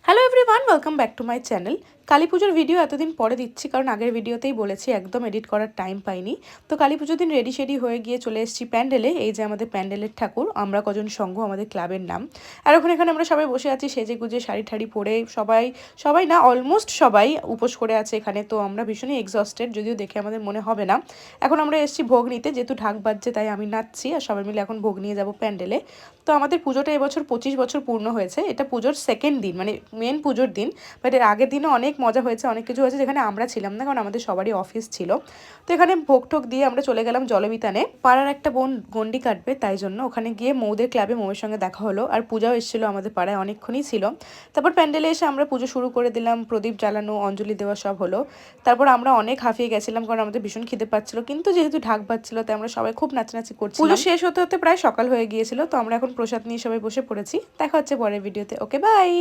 Hello everyone, welcome back to my channel. Kali পুজোর video এতদিন পরে দিচ্ছি কারণ আগের ভিডিওতেই বলেছি একদম এডিট করার টাইম পাইনি। তো কালী পুজোর দিন রেডি শেডি হয়ে গিয়ে চলে এসেছি প্যান্ডেলে। এই যে আমাদের প্যান্ডেলের ঠাকুর, আমরা কজন সংঘ, আমাদের ক্লাবের নাম। আর ওখানে এখানে আমরা সবাই বসে আছি সেজে গুজে, শাড়ি ঠাড়ি পরে, সবাই সবাই না অলমোস্ট সবাই উপোস করে আছে এখানে। তো আমরা ভীষণই এক্সস্টেড, যদিও দেখে আমাদের মনে হবে না। এখন আমরা এসেছি ভোগ নিতে, যেহেতু ঢাক বাজছে তাই আমি নাচছি আর সবাই মিলে এখন ভোগ নিয়ে যাব প্যান্ডেলে। তো আমাদের পুজোটা এবছর 25 বছর পূর্ণ হয়েছে। এটা পুজোর সেকেন্ড দিন, মানে মেন পুজোর দিন। বাট এর আগের দিনও অনেক মজা হয়েছে, অনেক কিছু হয়েছে যেখানে আমরা ছিলাম না, কারণ আমাদের সবারই অফিস ছিল। তো এখানে ভোগ ঠোক দিয়ে আমরা চলে গেলাম জলবিতানে। পাড়ার একটা বোন গন্ডি কাটবে, তাই জন্য ওখানে গিয়ে মৌদের ক্লাবে মৌয়ের সঙ্গে দেখা হলো। আর পূজাও এসেছিলো আমাদের পাড়ায়, অনেকক্ষণই ছিল। তারপর প্যান্ডেলে এসে আমরা পুজো শুরু করে দিলাম, প্রদীপ জ্বালানো, অঞ্জলি দেওয়া সব হলো। তারপর আমরা অনেক হাঁফিয়ে গেছিলাম কারণ আমাদের ভীষণ খিদে পাচ্ছিল, কিন্তু যেহেতু ঢাক বাজছিল তাই আমরা সবাই খুব নাচানাচি করছিলাম। পুজো শেষ হতে হতে প্রায় সকাল হয়ে গিয়েছিল। তো আমরা এখন প্রসাদ নিয়ে সবাই বসে পড়েছি। দেখা হচ্ছে পরের ভিডিওতে। ওকে, বাই।